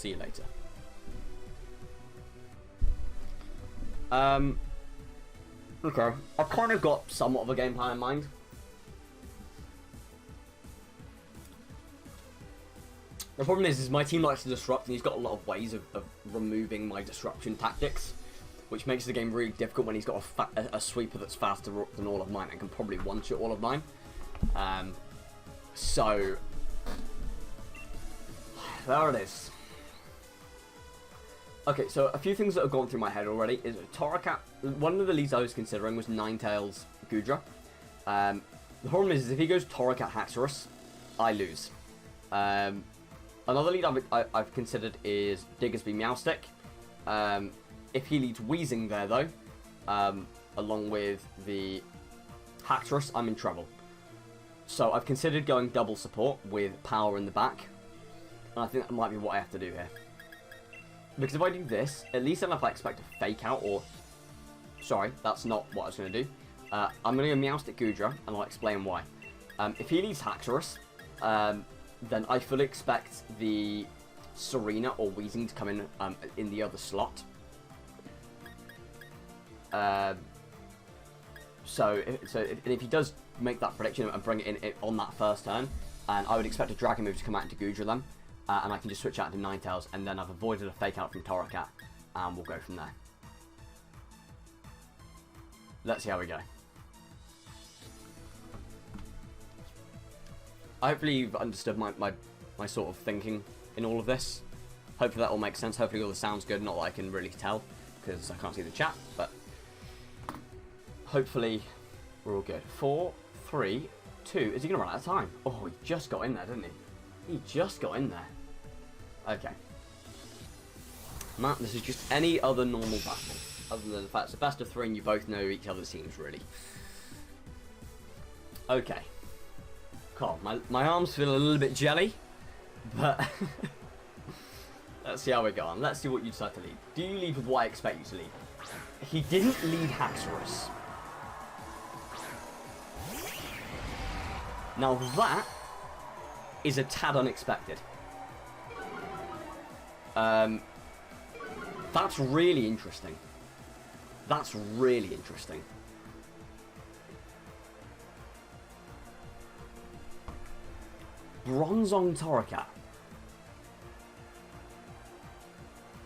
See you later. Okay. I've kind of got somewhat of a game plan in mind. The problem is my team likes to disrupt, and he's got a lot of ways of removing my disruption tactics, which makes the game really difficult when he's got a sweeper that's faster than all of mine and can probably one-shot all of mine. So, there it is. Okay, so a few things that have gone through my head already is Torkoal. One of the leads I was considering was Ninetales Goodra. The problem is if he goes Torkoal Haxorus, I lose. Another lead I've considered is Diggersby Meowstic. If he leads Weezing there, though, along with the Haxorus, I'm in trouble. So I've considered going double support with power in the back. And I think that might be what I have to do here. Because if I do this, at least if I expect a fake out, or... Sorry, that's not what I was going to do. I'm going to go Meowstic Goodra, and I'll explain why. If he leads Haxorus, then I fully expect the Serena or Weezing to come in the other slot. So if he does make that prediction and bring it in on that first turn, and I would expect a Dragon move to come out into Goodra then, and I can just switch out to Ninetales, and then I've avoided a fake out from Torkoal, and we'll go from there. Let's see how we go. Hopefully you've understood my sort of thinking in all of this. Hopefully that all makes sense. Hopefully all this sounds good. Not that I can really tell, because I can't see the chat, but hopefully we're all good. 4, 3, 2. Is he going to run out of time? Oh, he just got in there, didn't he? He just got in there. Okay. Matt, this is just any other normal battle. Other than the fact it's a best of 3 and you both know each other's teams, really. Okay. God, my arms feel a little bit jelly. But let's see how we go on. Let's see what you decide to lead. Do you lead with what I expect you to lead? He didn't lead Haxorus. Now that is a tad unexpected. That's really interesting. That's really interesting. Bronzong Torkoal.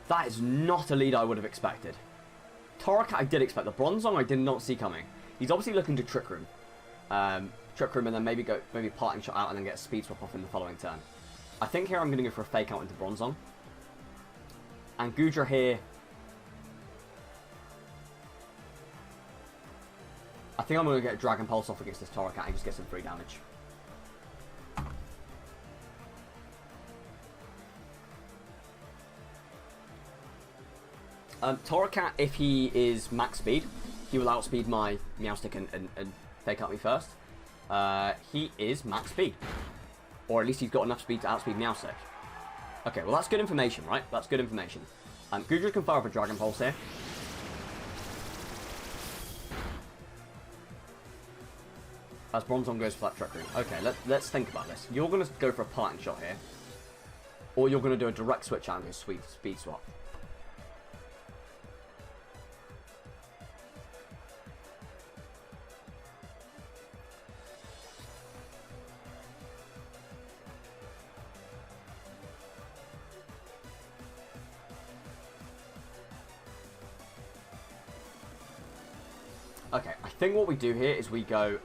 That is not a lead I would have expected. Torkoal I did expect. The Bronzong I did not see coming. He's obviously looking to Trick Room. Trick Room and then maybe Parting Shot out and then get a Speed Swap off in the following turn. I think here I'm going to go for a Fake Out into Bronzong. And Goodra here... I think I'm going to get Dragon Pulse off against this Torkoal and just get some free damage. Torkoal, if he is max speed, he will outspeed my Meowstic and fake out me first. He is max speed. Or at least he's got enough speed to outspeed Meowstic. Okay, well that's good information, right? That's good information. Goodra can fire up a Dragon Pulse here. As Bronzong goes for that Trick Room. Okay, let's think about this. You're going to go for a Parting Shot here. Or you're going to do a direct switch out and go Speed Swap. Okay, I think what we do here is we go...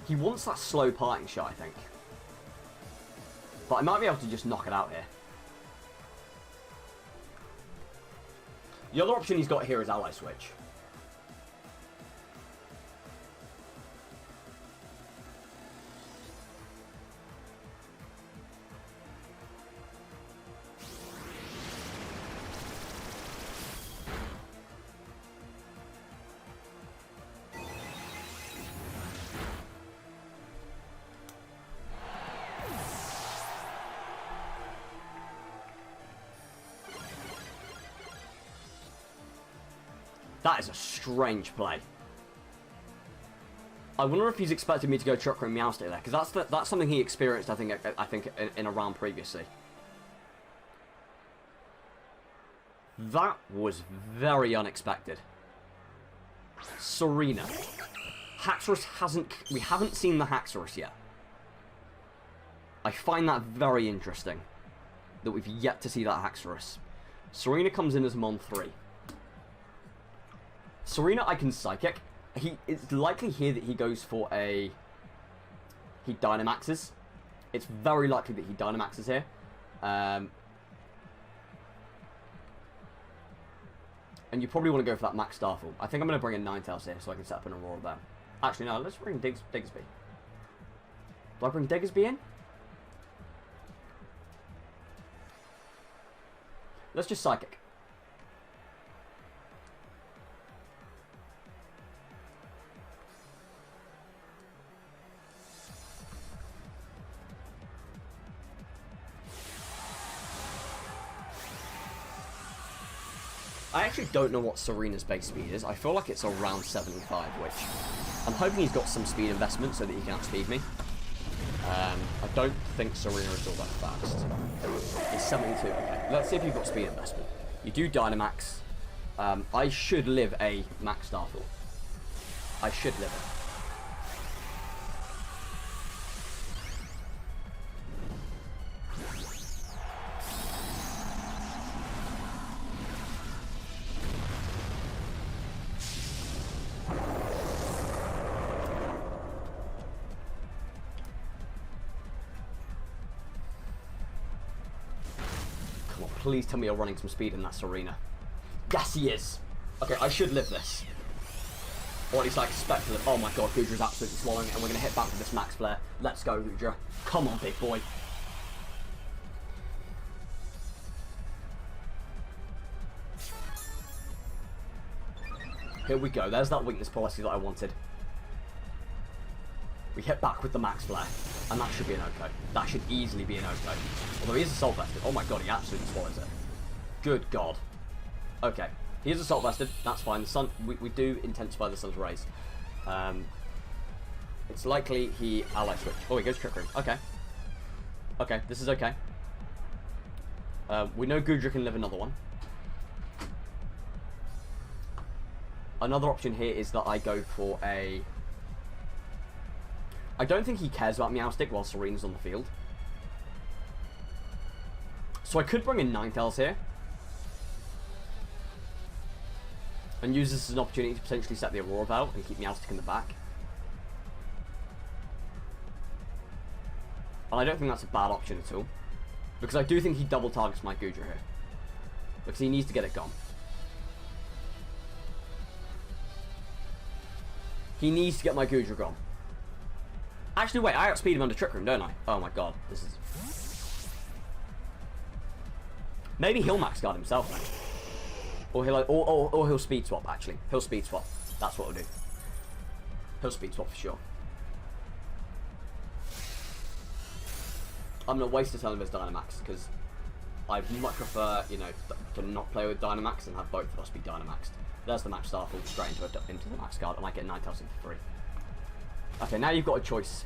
He wants that slow Parting Shot, I think. But I might be able to just knock it out here. The other option he's got here is Ally Switch. That is a strange play. I wonder if he's expected me to go Trick Room Meowstic there, because that's something he experienced, I think in a round previously. That was very unexpected. Serena. Haxorus we haven't seen the Haxorus yet. I find that very interesting, that we've yet to see that Haxorus. Serena comes in as Mon 3. Serena, I can Psychic. It's likely here that he goes for he Dynamaxes. It's very likely that he Dynamaxes here. And you probably want to go for that Max Starfall. I think I'm going to bring in Ninetales here so I can set up an Aurora there. Actually, no, let's bring Diggersby. Do I bring Diggersby in? Let's just Psychic. I actually don't know what Serena's base speed is. I feel like it's around 75, which I'm hoping he's got some speed investment so that he can outspeed me. I don't think Serena is all that fast. It's 72. Okay, let's see if you've got speed investment. You do Dynamax. I should live a Max Starfall. I should live it. Please tell me you're running some speed in that Serena. Yes, he is. Okay, I should live this. Or at least I expect to live. Oh my god, Goodra's absolutely swallowing it, and we're going to hit back with this Max Flare. Let's go, Goodra. Come on, big boy. Here we go. There's that weakness policy that I wanted. We hit back with the Max Flare, and that should be an OK. That should easily be an OK. Although he is Assault Vested. Oh my god, he absolutely swallows it. Good god. Okay, he is Assault Vested. That's fine. The sun. We do intensify the sun's rays. It's likely he ally switch. Oh, he goes Trick Room. Okay. Okay, this is okay. We know Goodra can live another one. Another option here is that I go for a... I don't think he cares about Meowstic while Serena's on the field. So I could bring in Ninetales here. And use this as an opportunity to potentially set the Aurora Veil and keep Meowstic in the back. And I don't think that's a bad option at all. Because I do think he double targets my Goodra here. Because he needs to get it gone. He needs to get my Goodra gone. Actually, wait, I outspeed him under Trick Room, don't I? Oh my god, this is... Maybe he'll Max Guard himself, then. Or he'll Speed Swap, actually. He'll Speed Swap. That's what he'll do. He'll Speed Swap for sure. I'm going to waste a turn of his Dynamax, because I'd much prefer, you know, to not play with Dynamax and have both of us be Dynamaxed. There's the Max Starfall straight into the Max Guard, and I get Ninetales in for free. Okay, now you've got a choice,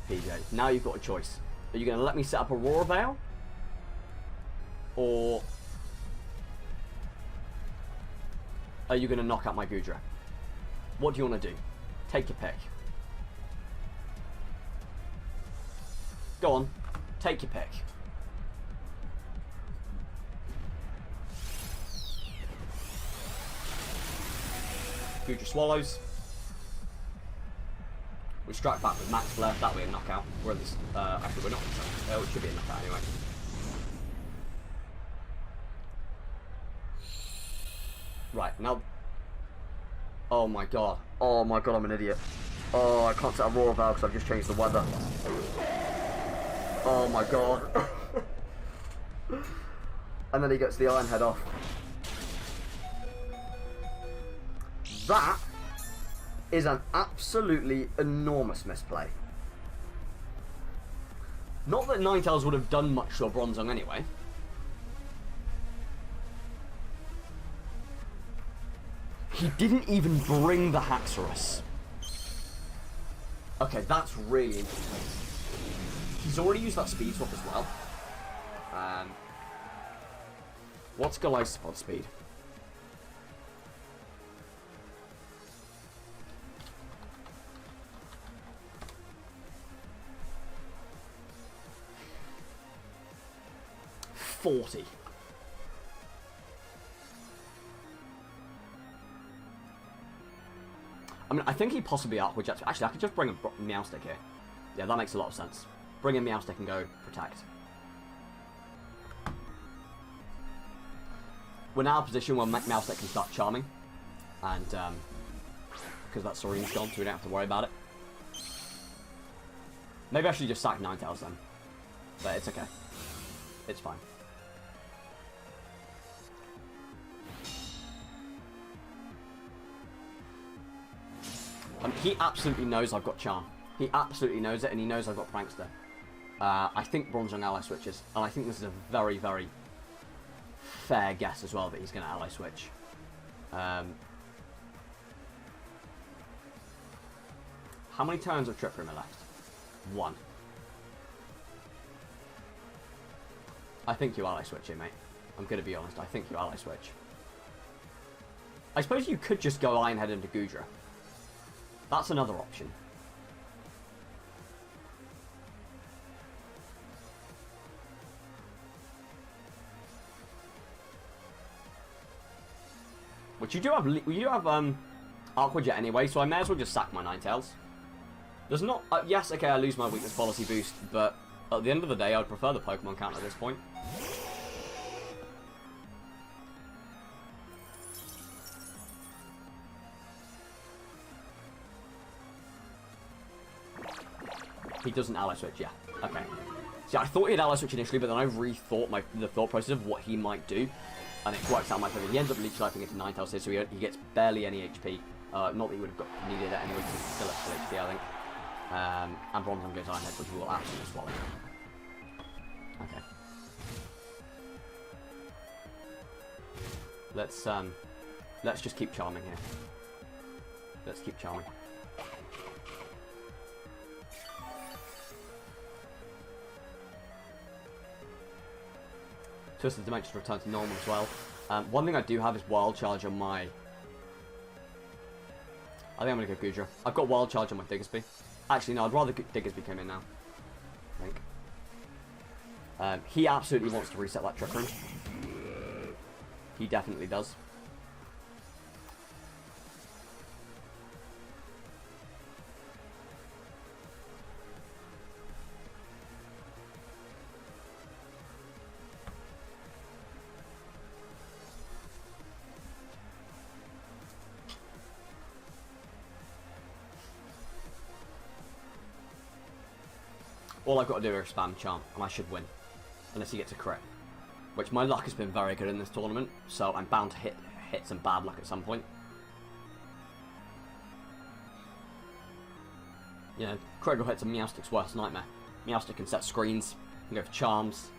PJ. Now you've got a choice. Are you going to let me set up Aurora Veil? Or are you going to knock out my Goodra? What do you want to do? Take your pick. Go on. Take your pick. Goodra swallows. We strike back with Max Flare, that'll be a knockout. We're at this, actually we're not, it should be a knockout anyway. Right, now... Oh my god, I'm an idiot. Oh, I can't set a Aurora Veil because I've just changed the weather. Oh my god. And then he gets the Iron Head off. That is an absolutely enormous misplay. Not that Ninetales would have done much to a Bronzong anyway. He didn't even bring the Haxorus. Okay, that's really interesting. He's already used that speed swap as well. What's Golisopod's speed? $40. I mean, I think he possibly Aqua Jets. Actually, I could just bring a Meowstic here. Yeah, that makes a lot of sense. Bring in Meowstic and go Protect. We're now in a position where Meowstic can start Charming. And, because that Serene's gone, so we don't have to worry about it. Maybe I should just sack Ninetales then. But it's okay. It's fine. He absolutely knows I've got Charm. He absolutely knows it, and he knows I've got Prankster. I think Bronzong ally switches, and I think this is a very, very fair guess as well that he's going to ally switch. How many turns of Trip Primer left? 1. I think you ally switch here, mate. I'm going to be honest. I think you ally switch. I suppose you could just go Iron Head into Goodra. That's another option. Which you do have Aqua Jet anyway, so I may as well just sack my Ninetales. There's not yes, okay, I lose my weakness policy boost, but at the end of the day, I'd prefer the Pokemon count at this point. He doesn't ally switch, yeah. Okay. See, I thought he'd ally switch initially, but then I rethought the thought process of what he might do, and it works out my favor. He ends up leech lifing into Ninetales here, so he gets barely any HP. Not that he would have needed it anyway, because he's still at full HP, I think. And Bronzong goes Iron Head, which will absolutely swallow. Okay. Let's just keep charming here. Let's keep charming. Twisted Dimensions return to normal as well. One thing I do have is Wild Charge on my... I think I'm going to go Goodra. I've got Wild Charge on my Diggersby. Actually, no, I'd rather Diggersby come in now. I think. He absolutely wants to reset that Trick Room. He definitely does. All I've got to do is spam Charm, and I should win. Unless he gets a crit. Which my luck has been very good in this tournament, so I'm bound to hit some bad luck at some point. You know, critical hits are Meowstic's worst nightmare. Meowstic can set screens, can go for charms.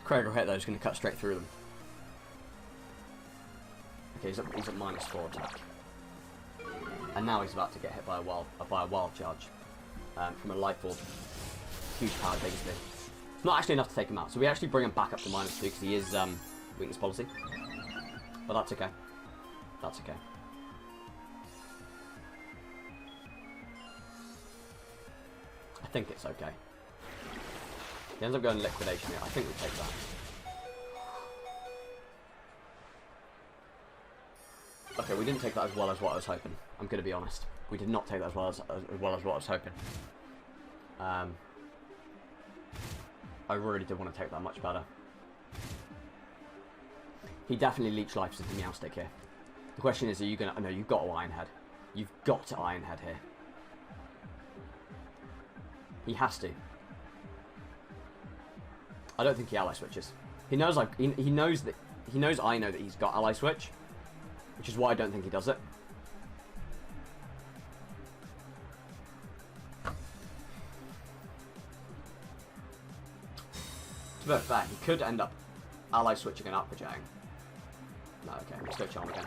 Critical hit though is going to cut straight through them. Okay, he's at -4 attack. And now he's about to get hit by a wild charge. From a Life Orb. Huge power Diggersby. Not actually enough to take him out, so we actually bring him back up to -2 because he is weakness policy. But that's okay. That's okay. I think it's okay. He ends up going Liquidation here. I think we take that. Okay, we didn't take that as well as what I was hoping. I'm going to be honest. We did not take that as well as what I was hoping. I really did want to take that much better. He definitely leech lifes into Meowstic here. The question is, are you going to... No, you've got to Iron Head. You've got to Iron Head here. He has to. I don't think he ally switches. He knows he knows that... He knows I know that he's got ally switch. Which is why I don't think he does it. To be fair, he could end up ally switching and Aqua Jetting. No, okay, let's go Charm again.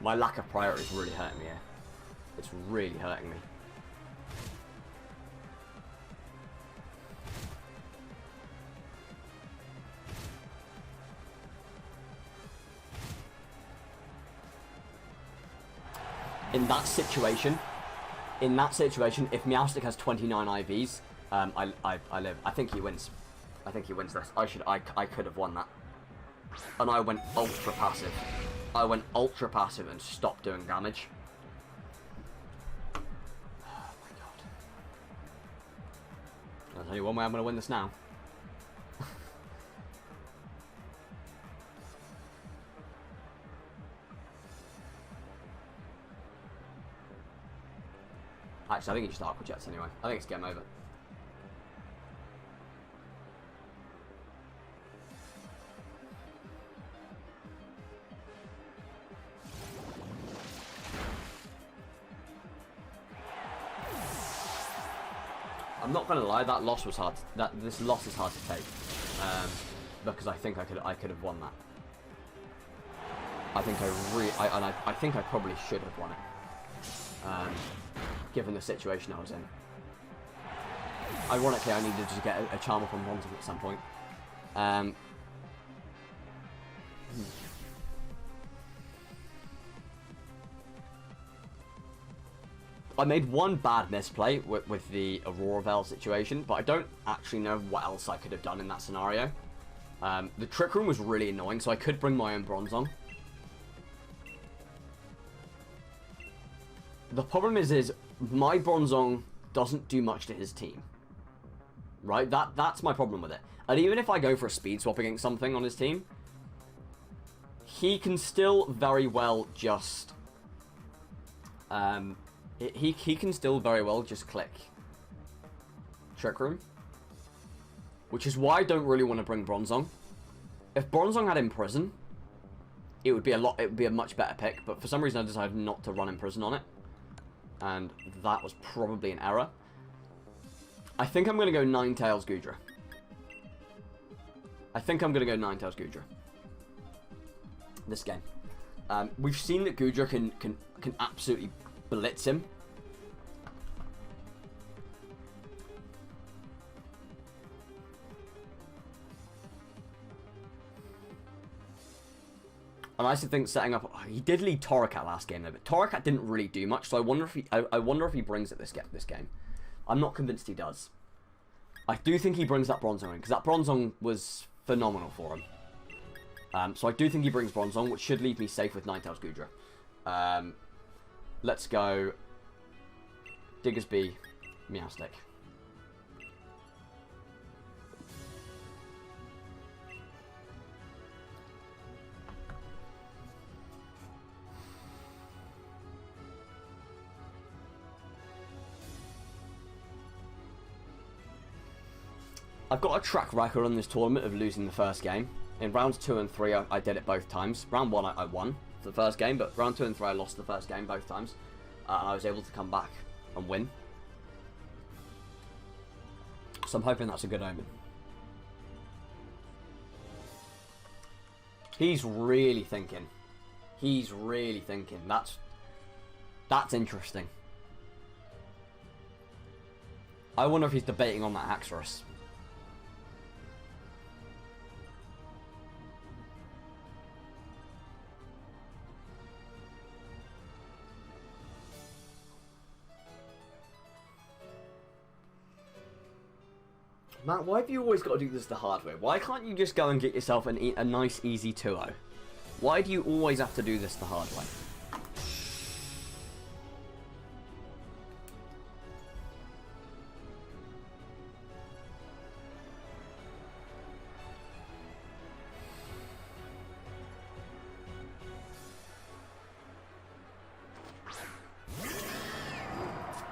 My lack of priority is really hurting me here. It's really hurting me. In that situation, if Meowstic has 29 IVs, I live. I think he wins. I think he wins this. I could have won that. And I went ultra passive. I went ultra passive and stopped doing damage. Oh my god. I'll tell you one way I'm going to win this now. Actually, I think he just Aqua Jets anyway. I think it's game over. I'm not gonna lie, that loss was hard. This loss is hard to take, because I think I could have won that. I think I probably should have won it. Given the situation I was in. Ironically, I needed to get a charm up on Bronzong at some point. I made one bad misplay with the Aurora Veil situation, but I don't actually know what else I could have done in that scenario. The Trick Room was really annoying, so I could bring my own Bronzong. The problem is my Bronzong doesn't do much to his team. Right? That's my problem with it. And even if I go for a speed swap against something on his team, he can still very well just... he can still very well just click Trick Room. Which is why I don't really want to bring Bronzong. If Bronzong had Imprison, it would be a much better pick, but for some reason I decided not to run Imprison on it. And that was probably an error. I think I'm going to go Ninetales Goodra. This game. We've seen that Goodra can absolutely blitz him. And I also think setting up... he did lead Torkoal last game though, but Torkoal didn't really do much, so I wonder if he brings it this game. I'm not convinced he does. I do think he brings that Bronzong in, because that Bronzong was phenomenal for him. So I do think he brings Bronzong, which should leave me safe with Ninetales Goodra. Let's go... Diggersby, Meowstic. I've got a track record on this tournament of losing the first game. In rounds 2 and 3, I did it both times. Round 1, I won for the first game, but round 2 and 3, I lost the first game both times. And I was able to come back and win. So I'm hoping that's a good omen. He's really thinking. That's interesting. I wonder if he's debating on that Haxorus. Matt, why have you always got to do this the hard way? Why can't you just go and get yourself a nice, easy 2-0? Why do you always have to do this the hard way?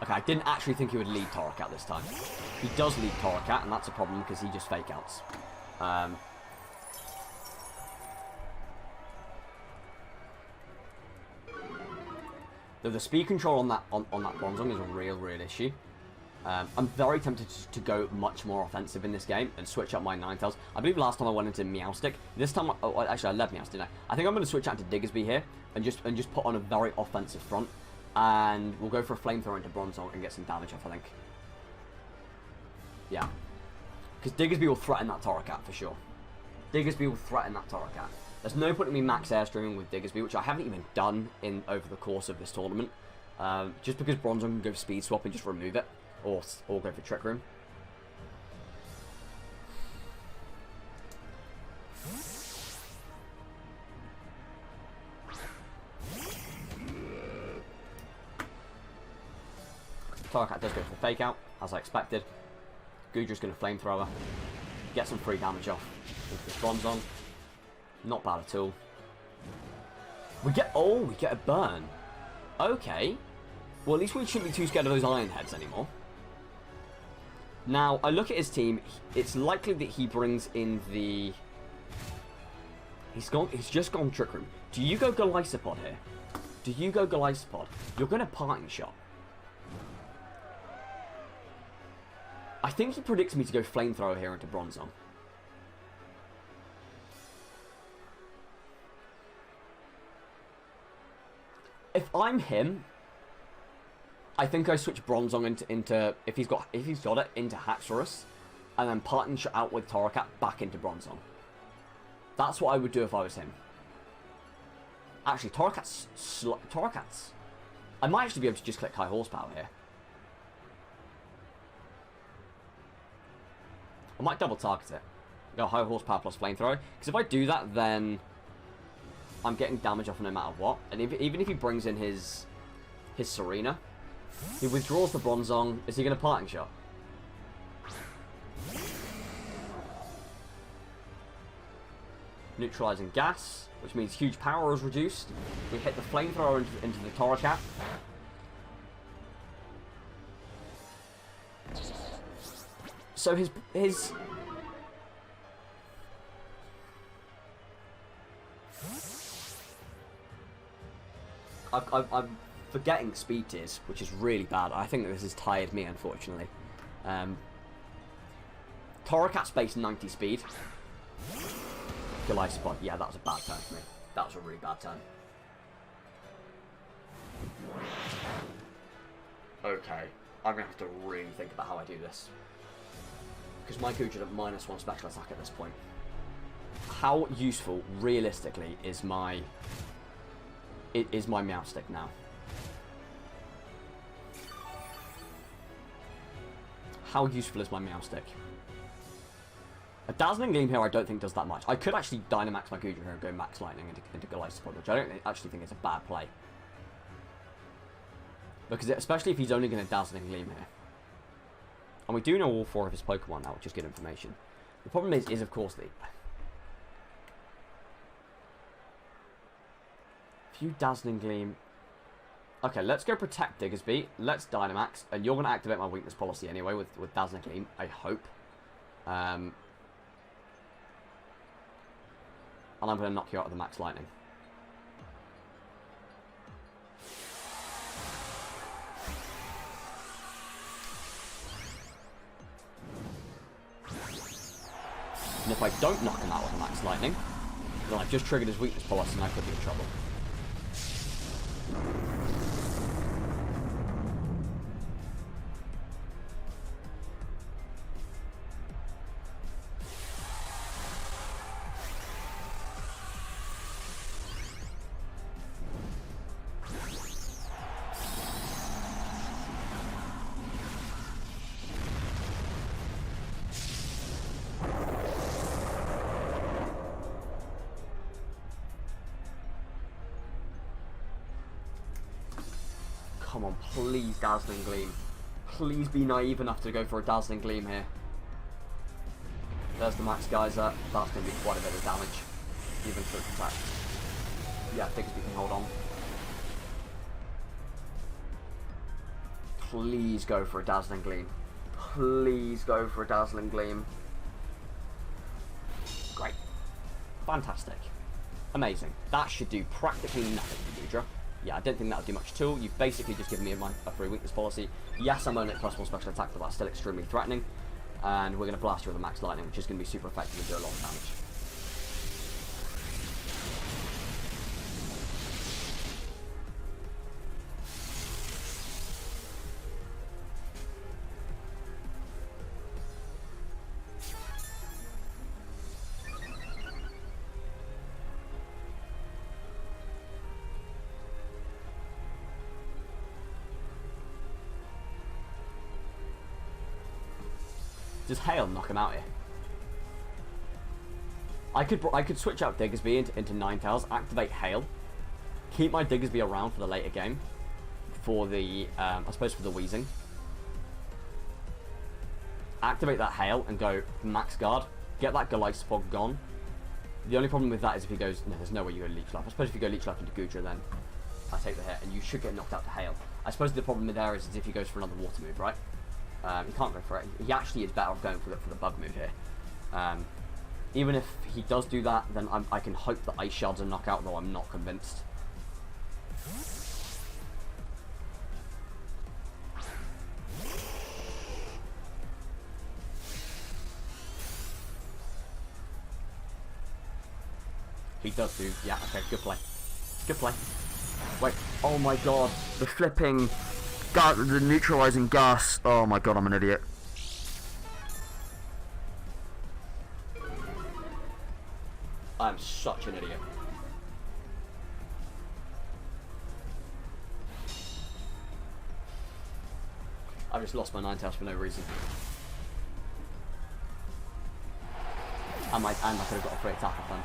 Okay, I didn't actually think he would lead Torkoal this time. He does lead Torkoal, and that's a problem because he just fake outs. Though the speed control on that Bronzong is a real issue. I'm very tempted to go much more offensive in this game and switch up my Ninetales. I believe last time I went into Meowstic. This time, actually I led Meowstic, didn't I? I think I'm going to switch out to Diggersby here and just put on a very offensive front. And we'll go for a Flamethrower into Bronzong and get some damage off, I think. Yeah. Because Diggersby will threaten that Torracat for sure. Diggersby will threaten that Torracat. There's no point in me max airstreaming with Diggersby, which I haven't even done over the course of this tournament. Just because Bronzong can go Speed Swap and just remove it. Or go for Trick Room. Torracat does go for Fake Out, as I expected. Goodra's going to Flamethrower. Get some free damage off into this Bronzong. Not bad at all. We get a burn. Okay. Well, at least we shouldn't be too scared of those Iron Heads anymore. Now, I look at his team. It's likely that he brings in the... He's just gone Trick Room. Do you go Golisopod here? Do you go Golisopod? You're going to Parting Shot. I think he predicts me to go Flamethrower here into Bronzong. If I'm him, I think I switch Bronzong into if he's got it into Haxorus, and then Parting Shot out with Torracat back into Bronzong. That's what I would do if I was him. Actually, Torracat's. I might actually be able to just click High Horsepower here. I might double target it. Go High Horsepower plus Flamethrower. Because if I do that, then I'm getting damage off no matter what. And even if he brings in his Serena, he withdraws the Bronzong. Is he going to Parting Shot? Neutralizing gas, which means huge power is reduced. We hit the Flamethrower into the Torracat. So his I'm forgetting Speed Tears, which is really bad. I think that this has tired me, unfortunately. Torracat space 90 speed. Golisopod. Yeah, that was a bad turn for me. That was a really bad turn. Okay, I'm going to have to really think about how I do this. Because my Goodra at -1 special attack at this point. How useful, realistically, is my Meowstic now? How useful is my Meowstic? A Dazzling Gleam here I don't think does that much. I could actually Dynamax my Goodra here and go Max Lightning into Golisopod, which I don't actually think is a bad play. Because especially if he's only going to Dazzling Gleam here. And we do know all 4 of his Pokemon now, which is good information. The problem is of course, the... If you Dazzling Gleam... Okay, let's go Protect Diggersby. Let's Dynamax. And you're going to activate my Weakness Policy anyway with Dazzling Gleam, I hope. And I'm going to knock you out with the Max Lightning. And if I don't knock him out with a Max Lightning, then I've just triggered his Weakness Policy and I could be in trouble. Come on, please Dazzling Gleam. Please be naive enough to go for a Dazzling Gleam here. There's the Max Geyser. That's going to be quite a bit of damage. Even for attack. Yeah, Diggersby can hold on. Please go for a Dazzling Gleam. Please go for a Dazzling Gleam. Great. Fantastic. Amazing. That should do practically nothing to Goodra. Yeah, I don't think that would do much at all. You've basically just given me a free weakness policy. Yes, I'm only at +1 special attack, but that's still extremely threatening. And we're going to blast you with a max lightning, which is going to be super effective and do a lot of damage. Does Hail knock him out here? I could switch out Diggersby into Ninetales, activate Hail, keep my Diggersby around for the later game, for the I suppose for the Wheezing. Activate that Hail and go max guard. Get that Golisopod gone. The only problem with that is if he goes, no, there's no way you go Leech Life. I suppose if you go Leech Life into Goodra, then I take the hit, and you should get knocked out to Hail. I suppose the problem with there is if he goes for another Water move, right? He can't go for it. He actually is better off going for the Bug move here. Even if he does do that, then I can hope that Ice Shard's a knockout, though I'm not convinced. He does do, yeah, okay, good play. Good play. Wait, oh my god, the flipping... the neutralizing gas. Oh my god, I'm an idiot. I'm such an idiot. I just lost my Ninetales for no reason. And I could have got a free attack off them.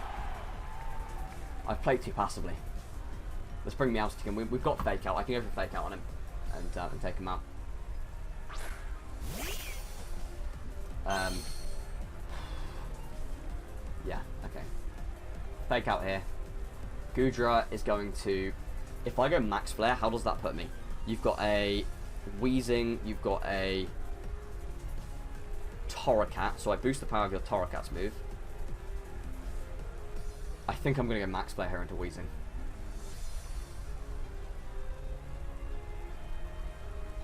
I've played too passively. Let's bring me out again. We've got Fake Out. I can go for Fake Out on him. And take him out. Yeah, okay. Fake Out here. Goodra is going to... If I go Max Flare, how does that put me? You've got a Wheezing, you've got a Torracat, so I boost the power of your Torracat's move. I think I'm going to go Max Flare here into Wheezing.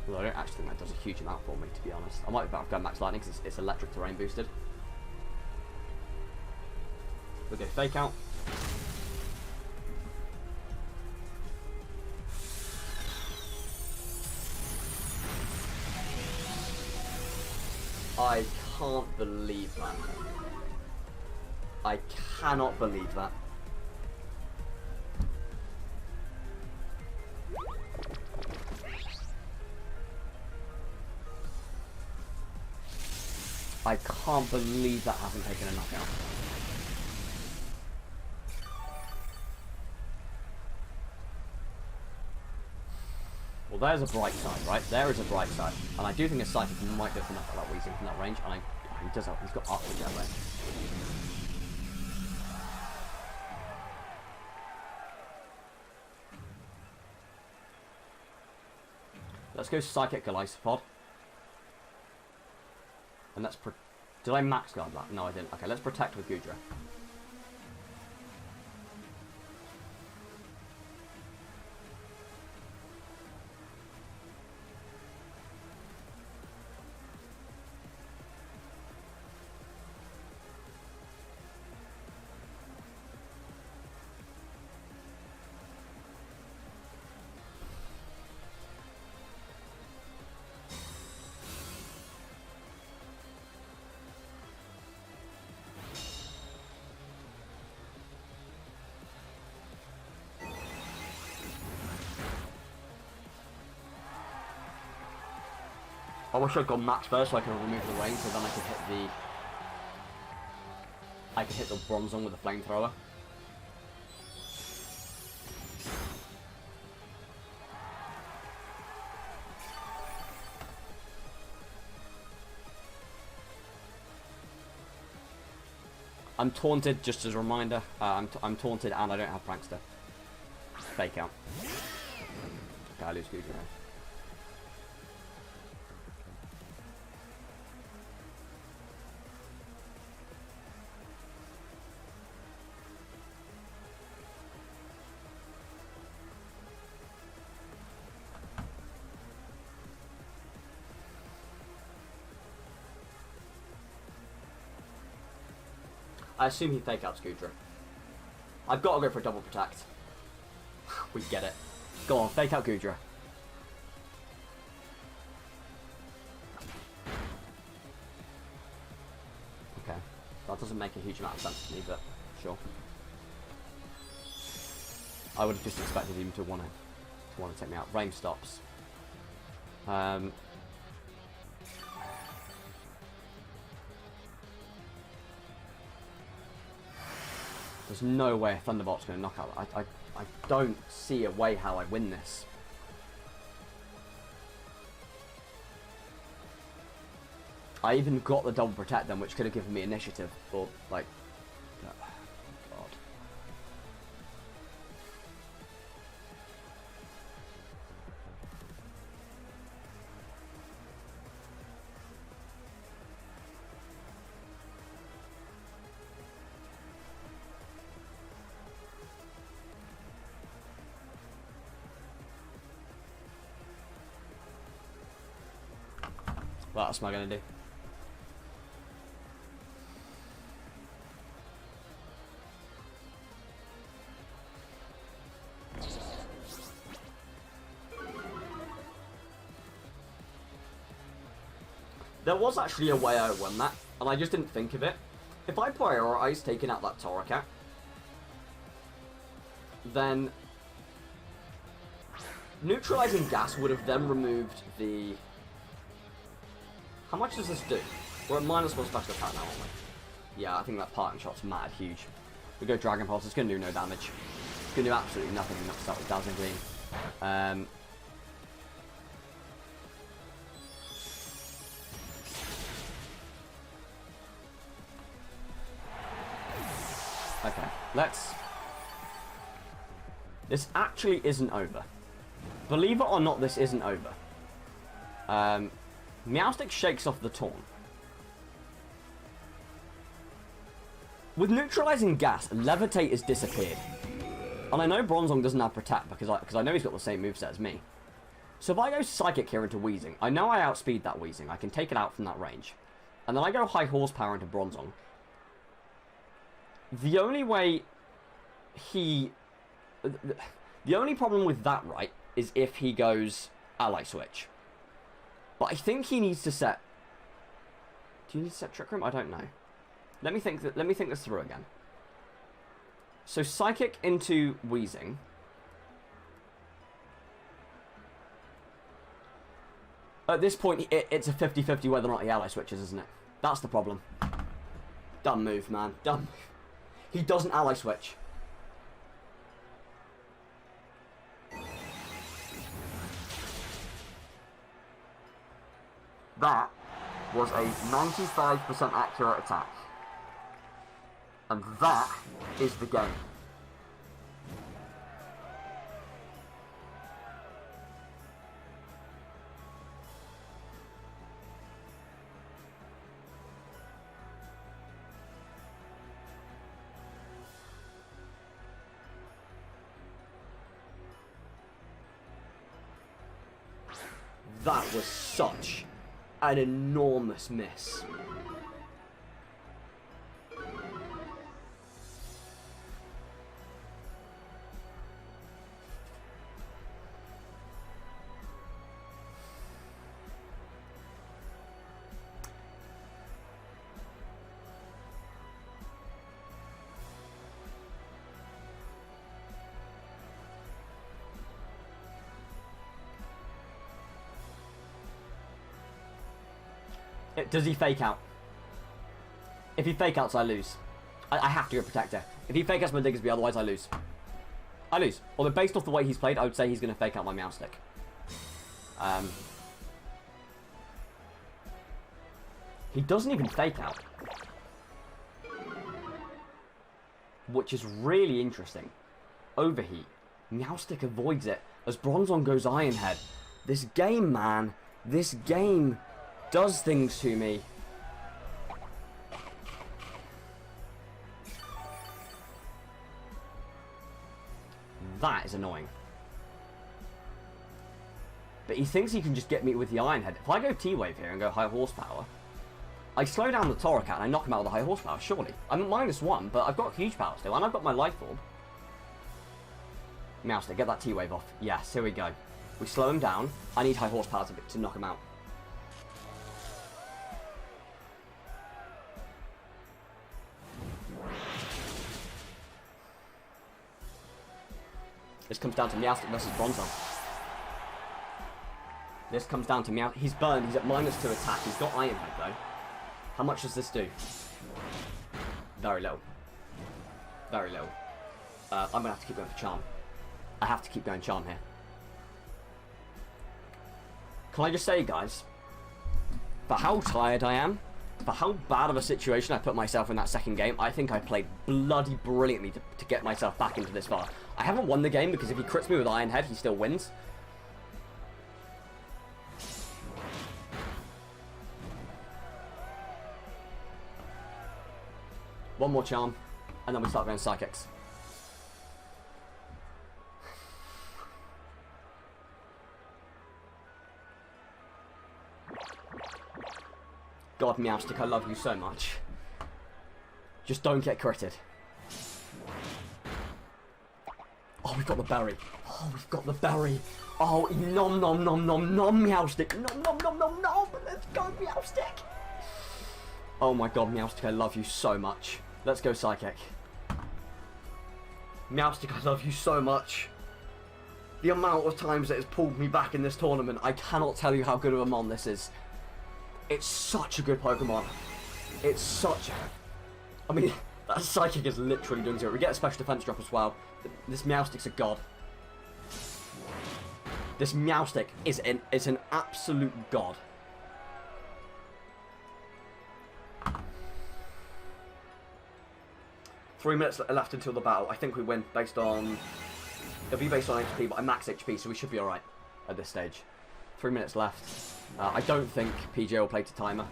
Although I don't actually think that does a huge amount for me, to be honest. I might be better off going Max Lightning because it's electric terrain boosted. We'll go Fake Out. I can't believe that. I cannot believe that. I can't believe that hasn't taken a knockout. Well, there's a bright side, right? There is a bright side. And I do think a Psychic might go for enough of that Weezing from that range. And he does have, he's got Arctic that range. Let's go Psychic Golisopod. And let's... Did I max guard that? No, I didn't. Okay, let's protect with Goodra. I wish I'd gone max first so I could remove the rain, so then I could hit the Bronzong with the flamethrower. I'm taunted, just as a reminder. I'm taunted and I don't have Prankster. Fake Out. Okay, I lose Goodra now. I assume he fake outs Goodra. I've got to go for a double protect. We get it. Go on, fake out Goodra. Okay. That doesn't make a huge amount of sense to me, but sure. I would have just expected him to want to take me out. Rain stops. There's no way a Thunderbolt's going to knock out. I don't see a way how I win this. I even got the double protect then, which could have given me initiative, or like, oh, God. What else am I going to do? There was actually a way I won that, and I just didn't think of it. If I prioritized taking out that Torkoal, then neutralizing gas would have then removed the... How much does this do? We're at -1 special attack now, aren't we? Yeah, I think that parting shot's mad huge. We go Dragon Pulse, it's going to do no damage. It's going to do absolutely nothing and knocks out with Dazzling Gleam. Okay, let's... This actually isn't over. Believe it or not, this isn't over. Meowstic shakes off the Taunt. With neutralizing gas, Levitate has disappeared. And I know Bronzong doesn't have Protect because I know he's got the same moveset as me. So if I go Psychic here into Weezing, I know I outspeed that Weezing. I can take it out from that range. And then I go High Horsepower into Bronzong. The only way he... The only problem with that, right, is if he goes Ally Switch. But I think he needs to set... Do you need to set Trick Room? I don't know. Let me think this through again. So Psychic into Weezing. At this point, it's a 50-50 whether or not he Ally Switches, isn't it? That's the problem. Dumb move, man. Dumb move. He doesn't Ally Switch. That was a 95% accurate attack. And that is the game. That was such an enormous miss. Does he fake out? If he fake outs, I lose. I have to go Protector. If he fake outs my Diggersby, otherwise I lose. I lose. Although based off the way he's played, I would say he's going to fake out my Meowstic. He doesn't even fake out. Which is really interesting. Overheat. Meowstic avoids it as Bronzong goes Iron Head. This game, man. This game does things to me. That is annoying. But he thinks he can just get me with the Iron Head. If I go T-Wave here and go High Horsepower, I slow down the Torkoal and I knock him out with a high horsepower, surely. I'm at -1, but I've got huge power still, and I've got my Life Orb. Meowstic, get that T-Wave off. Yes, here we go. We slow him down. I need high horsepower to knock him out. This comes down to Meowstic versus Bronzong. This comes down to Meowstic. He's burned. He's at -2 attack. He's got Iron Head, though. How much does this do? Very little. Very little. I'm going to have to keep going for Charm. I have to keep going Charm here. Can I just say, guys, for how tired I am, for how bad of a situation I put myself in that second game, I think I played bloody brilliantly to get myself back into this far. I haven't won the game because if he crits me with Iron Head, he still wins. One more Charm, and then we start going Psychics. God, Meowstic, I love you so much. Just don't get critted. Oh, we've got the berry. Oh, we've got the berry. Oh, nom nom nom nom nom, Meowstic. Nom nom nom nom nom. Let's go, Meowstic. Oh my God, Meowstic, I love you so much. Let's go Psychic. Meowstic, I love you so much. The amount of times that it's pulled me back in this tournament, I cannot tell you how good of a mon this is. It's such a good Pokemon. It's such... I mean, that Psychic is literally doing zero. We get a special defense drop as well. This Meowstic's a god. This Meowstic is an absolute god. Three minutes left until the battle. I think we win based on... It'll be based on HP, but I'm max HP, so we should be alright at this stage. 3 minutes left. I don't think PJ will play to timer.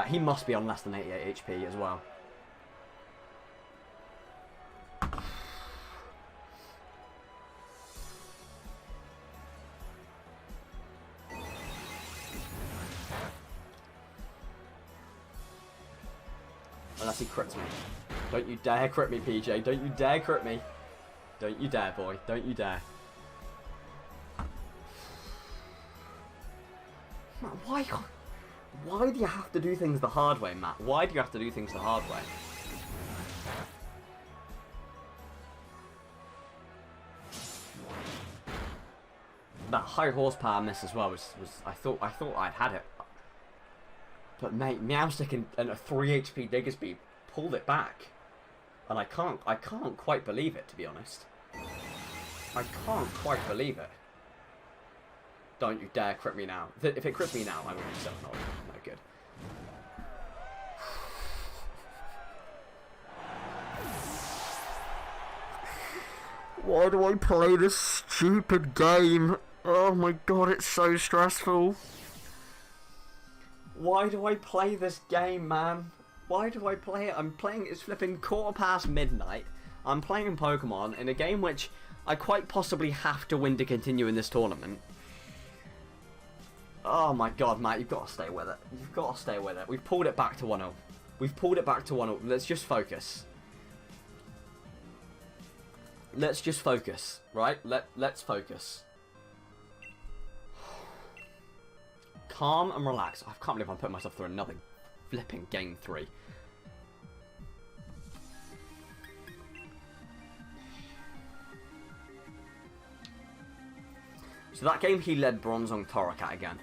He must be on less than 88 HP as well. Unless he crits me. Don't you dare crit me, PJ. Don't you dare crit me. Don't you dare, boy. Don't you dare. Matt, why do you have to do things the hard way, Matt? Why do you have to do things the hard way? That high horsepower miss as well was I thought I'd had it. But mate, Meowstic and a 3 HP Diggersby pulled it back. And I can't quite believe it, to be honest. I can't quite believe it. Don't you dare crit me now. If it crits me now, I'm going to be so annoyed. No good. Why do I play this stupid game? Oh my God, it's so stressful. Why do I play this game, man? Why do I play it? I'm playing, it's flipping midnight. I'm playing Pokemon in a game which I quite possibly have to win to continue in this tournament. Oh my God, Matt, you've got to stay with it. You've got to stay with it. We've pulled it back to 1-0. We've pulled it back to 1-0. Let's just focus. Let's just focus, right? Let's focus. Calm and relax. I can't believe I'm putting myself through another flipping game 3. So that game he led Bronzong Torkoal again.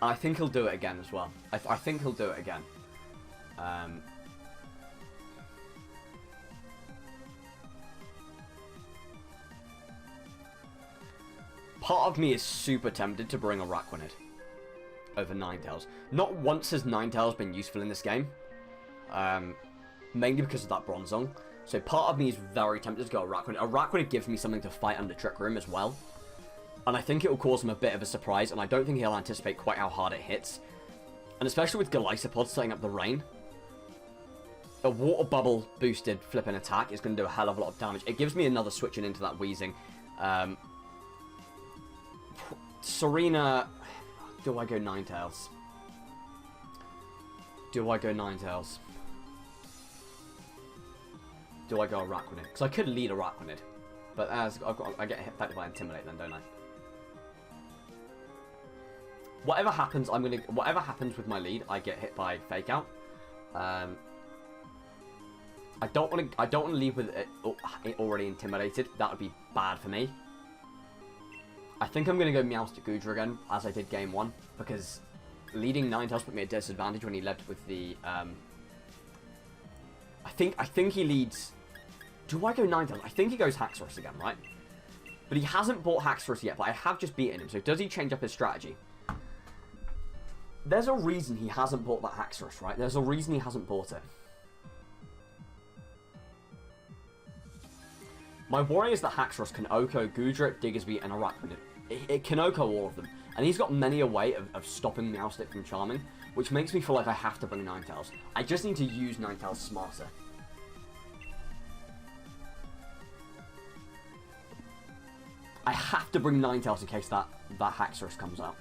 And I think he'll do it again as well. I think he'll do it again. Part of me is super tempted to bring a Araquanid over Ninetales. Not once has Ninetales been useful in this game. Mainly because of that Bronzong. So part of me is very tempted to go Araquanid. Araquanid gives me something to fight under Trick Room as well. And I think it will cause him a bit of a surprise, and I don't think he'll anticipate quite how hard it hits. And especially with Golisopod setting up the rain. A water bubble boosted flipping attack is going to do a hell of a lot of damage. It gives me another switching into that Wheezing. Serena... Do I go Ninetales? Do I go Ninetales? Do I go Arachnid? Because I could lead Arachnid. But as I get affected by Intimidate then, don't I? Whatever happens, whatever happens with my lead, I get hit by Fake Out. I don't want to leave with it already intimidated. That would be bad for me. I think I'm going to go Meowstic Goodra again, as I did game 1, because leading Ninetales put me at disadvantage when he led with the. I think he leads. Do I go Ninetales? I think he goes Haxorus again, right? But he hasn't bought Haxorus yet. But I have just beaten him. So does he change up his strategy? There's a reason he hasn't bought that Haxorus, right? There's a reason he hasn't bought it. My worry is that Haxorus can OHKO Goodra, Diggersby, and Arachnid. It can OHKO all of them. And he's got many a way of stopping Meowstic from charming, which makes me feel like I have to bring Ninetales. I just need to use Ninetales smarter. I have to bring Ninetales in case that Haxorus comes out.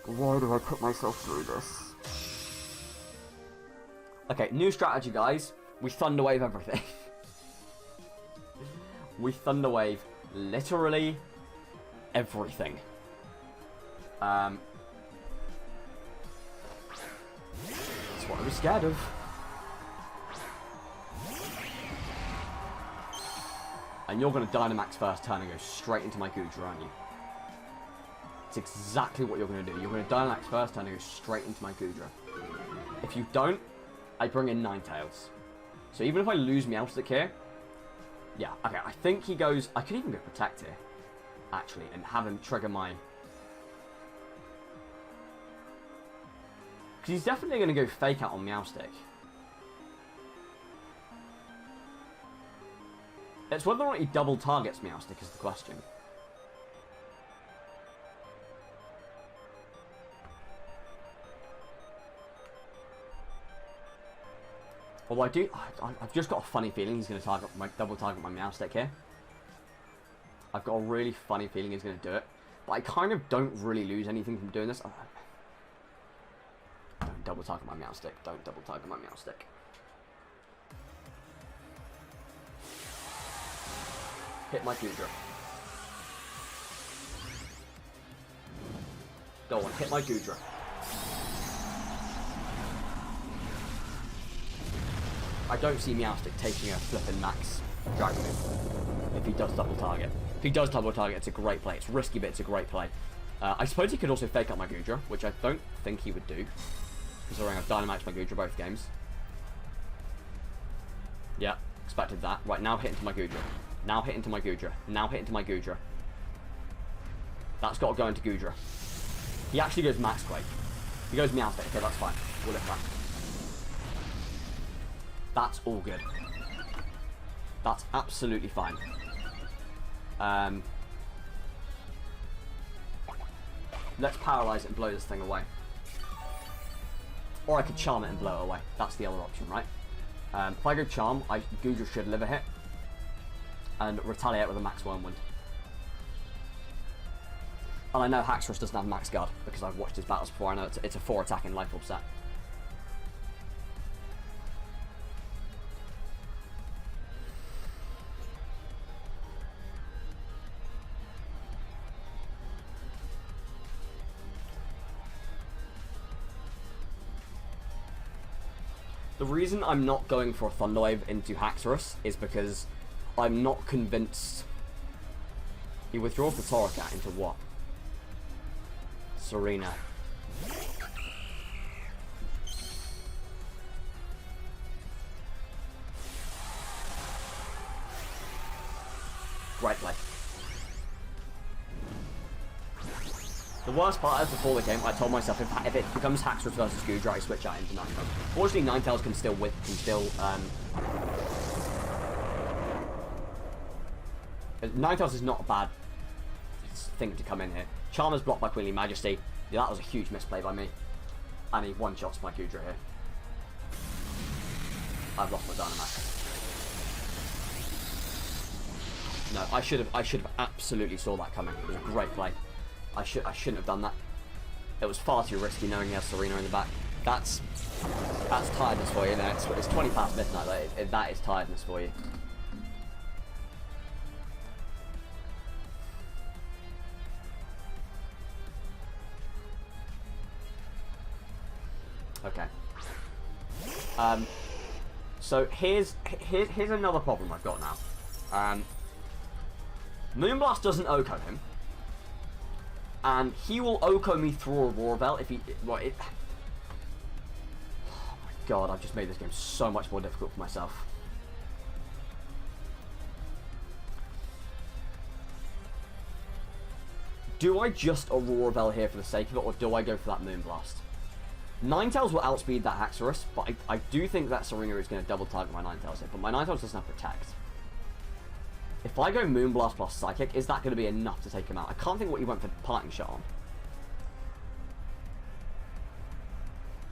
Why do I put myself through this? Okay, new strategy, guys. We Thunder Wave everything. We Thunder Wave literally everything. That's what I was scared of. And you're going to Dynamax first turn and go straight into my Goodra, aren't you? It's exactly what you're going to do. You're going to Dynamax first turn and go straight into my Goodra. If you don't, I bring in Ninetales. So even if I lose Meowstic here, yeah, okay, I think he goes. I could even go Protect here, actually, and have him trigger my. Because he's definitely going to go Fake Out on Meowstic. It's whether or not he double targets Meowstic is the question. Although I've just got a funny feeling he's going to double target my Meowstic here. I've got a really funny feeling he's going to do it. But I kind of don't really lose anything from doing this. Don't double target my Meowstic. Don't double target my Meowstic. Hit my Goodra. Go on, hit my Goodra. I don't see Meowstic taking a flippin' max Dragon move if he does double target. If he does double target, it's a great play. It's risky, but it's a great play. I suppose he could also Fake Out my Goodra, which I don't think he would do, considering I've Dynamaxed my Goodra both games. Yeah, expected that. Right, now hit into my Goodra. Now hit into my Goodra. Now hit into my Goodra. That's got to go into Goodra. He actually goes Max Quake. He goes Meowstic. Okay, that's fine. We'll lift that. That's all good. That's absolutely fine. Let's paralyze it and blow this thing away. Or I could charm it and blow it away. That's the other option, right? If I go charm, Goodra should live a hit. And retaliate with a max Wormwind. And I know Haxorus doesn't have max guard because I've watched his battles before. I know it's a 4 attacking life orb set. The reason I'm not going for a Thunder Wave into Haxorus is because I'm not convinced. He withdraws the Torkoal into what? Serena. Great play. The worst part is before the game, I told myself if it becomes Haxorus versus Goodra, I switch out into Ninetales. Fortunately, Ninetales can still Ninetales is not a bad thing to come in here. Charmer's blocked by Queenly Majesty. Yeah, that was a huge misplay by me. And he one-shots my Goodra here. I've lost my Dynamax. No, I should have absolutely saw that coming. It was a great play. I shouldn't have done that. It was far too risky knowing he has Serena in the back. That's tiredness for you. No, it's 20 past midnight. That is tiredness for you. Okay. So here's another problem I've got now. Moonblast doesn't OHKO him, and he will OHKO me through a Roar Bell if he. Well, it. Oh my god! I've just made this game so much more difficult for myself. Do I just Aurora Bell here for the sake of it, or do I go for that Moonblast? Ninetales will outspeed that Haxorus, but I do think that Serena is going to double target my Ninetales here, but my Ninetales doesn't have Protect. If I go Moonblast plus Psychic, is that going to be enough to take him out? I can't think what he went for Parting Shot on.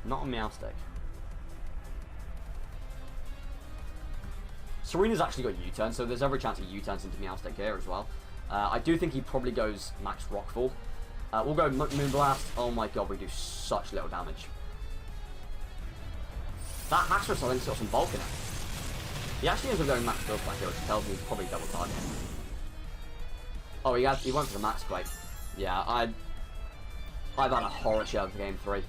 Not on Meowstic. Serena's actually got U-turn, so there's every chance he U-turns into Meowstic here as well. I do think he probably goes Max Rockfall. We'll go Moonblast. Oh my god, we do such little damage. That Haxorus, I think, got some bulk in it. He actually ends up going Max Build back here, which tells me he's probably double target. Oh, he went for the Max Quake. Yeah, I've had a horror show for game 3.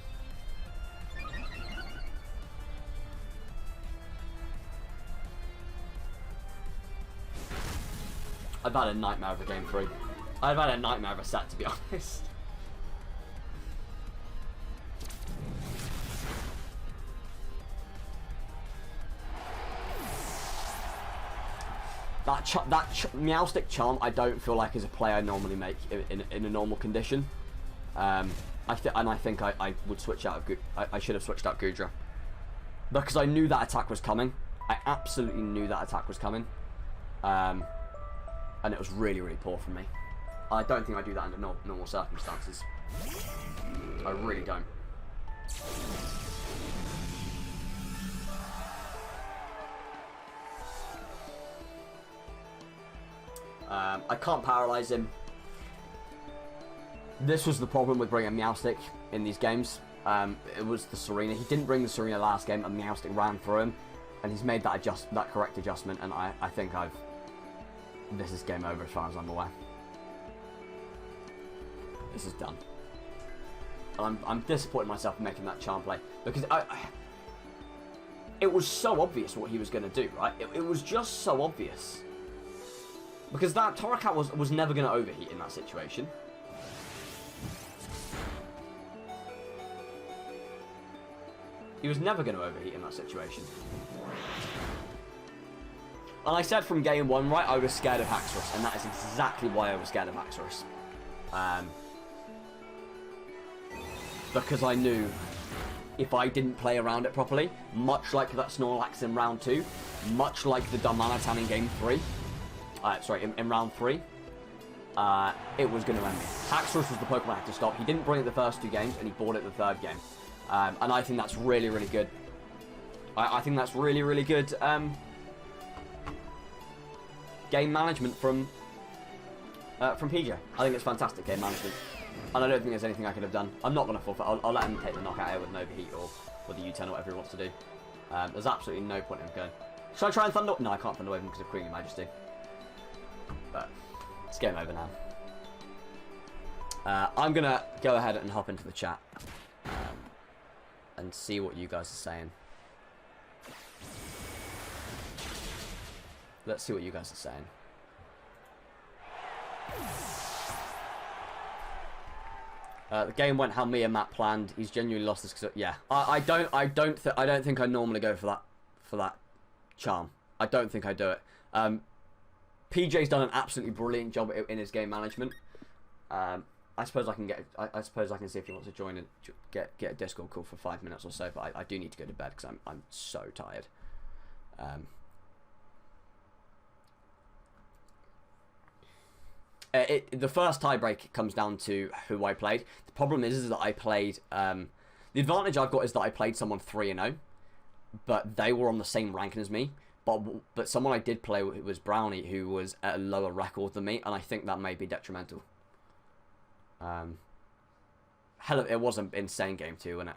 I've had a nightmare of a game 3. I've had a nightmare of a set, to be honest. That Meowstic Charm, I don't feel like is a play I normally make in a normal condition. I think I would switch out of I should have switched out Goodra. Because I knew that attack was coming. I absolutely knew that attack was coming. And it was really, really poor from me. I don't think I do that under normal circumstances. I really don't. I can't paralyze him. This was the problem with bringing Meowstic in these games. It was the Serena. He didn't bring the Serena last game, and Meowstic ran through him, and he's made that correct adjustment. And I think this is game over as far as I'm aware. This is done. And I'm disappointed in myself for making that charm play, because it was so obvious what he was going to do, right? It was just so obvious. Because that Torkoal was never going to overheat in that situation. He was never going to overheat in that situation. And I said from game 1, right, I was scared of Haxorus, and that is exactly why I was scared of Haxorus. Because I knew if I didn't play around it properly, much like that Snorlax in round 2, much like the Darmanitan in game 3, in round 3, it was going to end me. Haxorus was the Pokemon I had to stop. He didn't bring it the first 2 games, and he bought it the 3rd game. And I think that's really, really good. I think that's really, really good game management from PJ. I think it's fantastic game management. And I don't think there's anything I could have done. I'm not going to forfeit. I'll let him take the knockout here with an overheat or the U-turn or whatever he wants to do. There's absolutely no point in him going. Should I try and Thunder? No, I can't Thunder Wave him because of Queen of Majesty. But it's game over now. I'm going to go ahead and hop into the chat and see what you guys are saying. Let's see what you guys are saying. The game went how me and Matt planned. He's genuinely lost this because yeah. I don't think I normally go for that charm. I don't think I do it. PJ's done an absolutely brilliant job in his game management. I suppose I can I suppose I can see if he wants to join and get a Discord call for 5 minutes or so. But I do need to go to bed because I'm so tired. The first tiebreak comes down to who I played. The problem is that I played. The advantage I've got is that I played someone 3-0, but they were on the same ranking as me. But someone I did play with was Brownie, who was at a lower record than me, and I think that may be detrimental. Hell, it was an insane game too, wasn't it?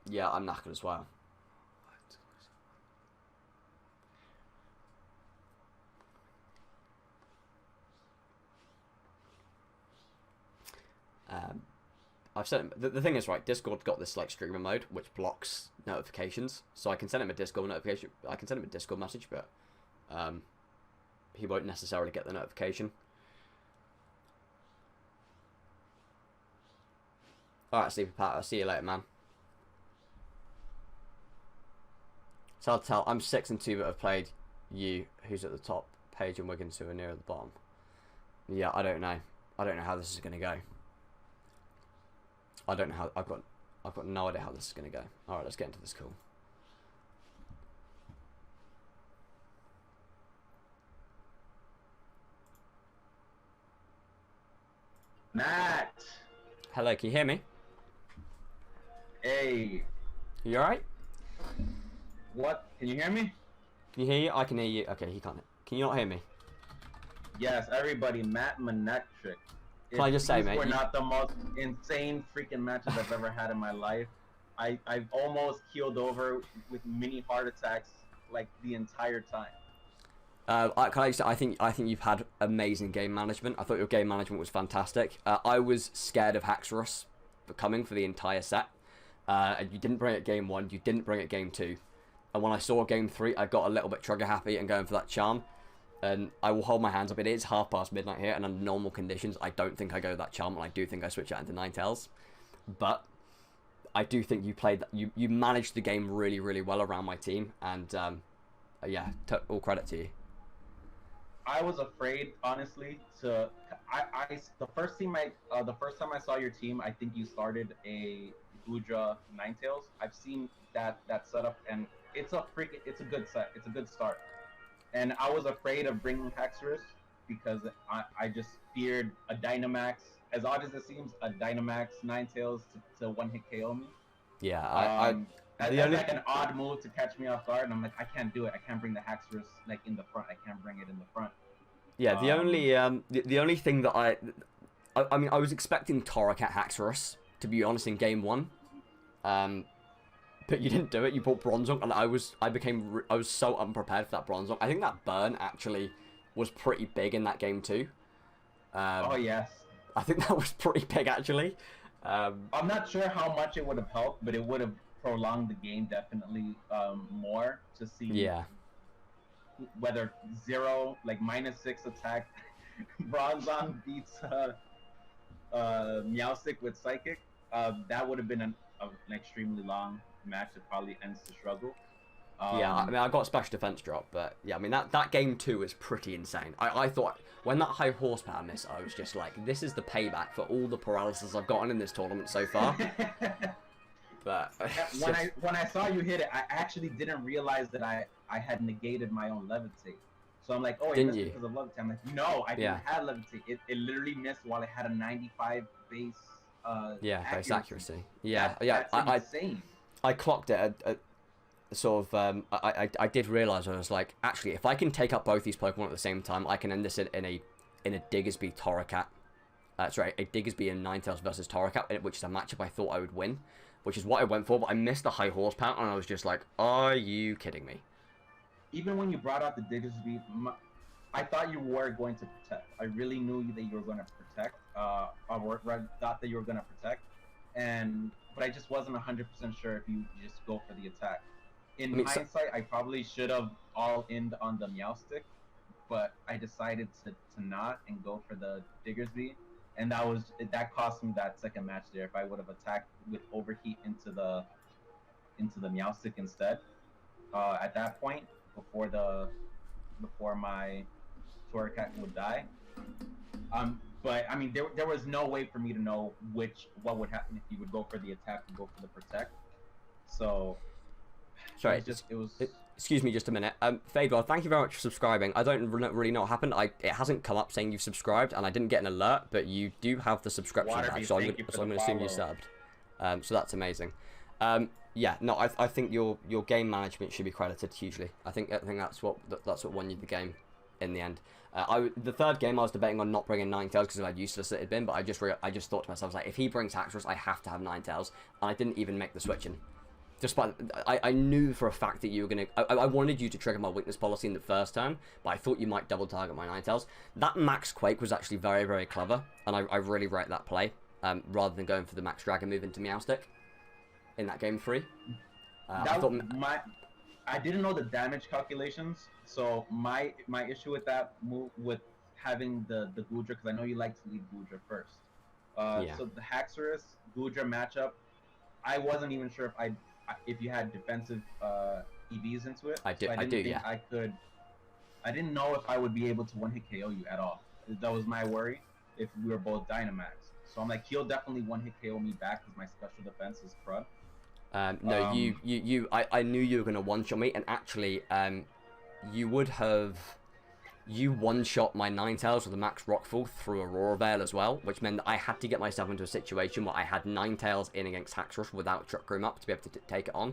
Yeah, I'm knackered as well. I've sent him, the thing is, right, Discord's got this like streamer mode which blocks notifications, so I can send him a Discord notification. I can send him a Discord message, but he won't necessarily get the notification. All right, Sleepy Pat, I'll see you later, man. So I'll tell. I'm 6-2, but I've played you, who's at the top, Paige and Wiggins, who are near the bottom. Yeah, I don't know. I don't know how this is gonna go. I don't know how. I've got no idea how this is gonna go. All right, let's get into this call. Matt. Hello, can you hear me? Hey. You alright? What? Can you hear me? Can you hear you? I can hear you. Okay, he can't. Can you not hear me? Yes, everybody. Matt Manectric. Can I just say, mate? We're not the most insane freaking matches I've ever had in my life. I've almost keeled over with mini heart attacks like the entire time. I think you've had amazing game management. I thought your game management was fantastic. I was scared of Haxorus coming for the entire set. And you didn't bring it game 1, you didn't bring it game 2. And when I saw game 3, I got a little bit trigger happy and going for that charm. And I will hold my hands up. It is midnight here, and under normal conditions, I don't think I go that charm, and I do think I switch out into Ninetales. But I do think you played that. You managed the game really, really well around my team, and yeah, all credit to you. I was afraid, honestly, to the first time I saw your team, I think you started a Goodra Ninetales. I've seen that setup, and it's a good set. It's a good start. And I was afraid of bringing Haxorus because I just feared a Dynamax, as odd as it seems, a Dynamax Ninetales to one-hit KO me. Yeah, that's like an odd move to catch me off guard, and I'm like, I can't do it. I can't bring the Haxorus like in the front. I can't bring it in the front. Yeah, the only thing that I mean, I was expecting Torracat Haxorus, to be honest, in game 1. But you didn't do it. You brought Bronzong, and I was so unprepared for that Bronzong. I think that burn actually was pretty big in that game too. Oh yes. I think that was pretty big actually. I'm not sure how much it would have helped, but it would have prolonged the game definitely more to see. Yeah. Whether -6 attack Bronzong beats Meowstic with Psychic, that would have been an extremely long match that probably ends the struggle. Yeah, I mean, I got a special defense drop, but yeah, I mean, that game 2 is pretty insane. I thought, when that high horsepower missed, I was just like, this is the payback for all the paralysis I've gotten in this tournament so far. But when I saw you hit it, I actually didn't realize that I had negated my own levitate. So I'm like, oh, it missed because of levitate. I'm like, no, I didn't have levitate. It literally missed while I had a 95 base base accuracy. Yeah, that's insane. I clocked it at sort of, I did realize, I was like, actually, if I can take up both these Pokemon at the same time, I can end this in a Diggersby Torracat. Sorry, a Diggersby and Ninetales versus Torracat, which is a matchup I thought I would win, which is what I went for, but I missed the high horsepower, and I was just like, are you kidding me? Even when you brought out the Diggersby, I thought you were going to protect. I really knew that you were going to protect. I thought that you were going to protect, but I just wasn't 100% sure if you just go for the attack. In hindsight, I probably should have all-inned on the Meowstic, but I decided to not and go for the Diggersby, and that cost me that second match there. If I would have attacked with Overheat into the Meowstic instead, at that point, before my Torracat would die. But I mean, there was no way for me to know what would happen if you would go for the attack and go for the protect. So sorry, Excuse me just a minute. Faber, thank you very much for subscribing. I don't really know what happened. It hasn't come up saying you've subscribed, and I didn't get an alert, but you do have the subscription badge, so I'm going to assume you subbed. So that's amazing. Yeah, no, I think your game management should be credited hugely. I think that's what won you the game in the end. The third game I was debating on not bringing Ninetales because of how useless it had been, but I just thought to myself, I was like, if he brings Haxorus, I have to have Ninetales, and I didn't even make the switch in. Despite, I knew for a fact that you were going to... I wanted you to trigger my weakness policy in the first turn, but I thought you might double target my Ninetales. That Max Quake was actually very, very clever, and I really rate that play, rather than going for the Max Dragon move into Meowstic in that game 3. I didn't know the damage calculations, so my issue with that move, with having the Goodra, because I know you like to lead Goodra first. So the Haxorus Goodra matchup, I wasn't even sure if you had defensive EVs into it. I do, yeah. I didn't know if I would be able to one-hit KO you at all. That was my worry, if we were both Dynamax. So I'm like, he'll definitely one-hit KO me back because my special defense is crud. No, I knew you were going to one-shot me, and actually, you would have... You one-shot my Ninetales with a Max Rockfall through Aurora Veil as well, which meant that I had to get myself into a situation where I had Ninetales in against Haxorus without Trick Room up to be able to take it on,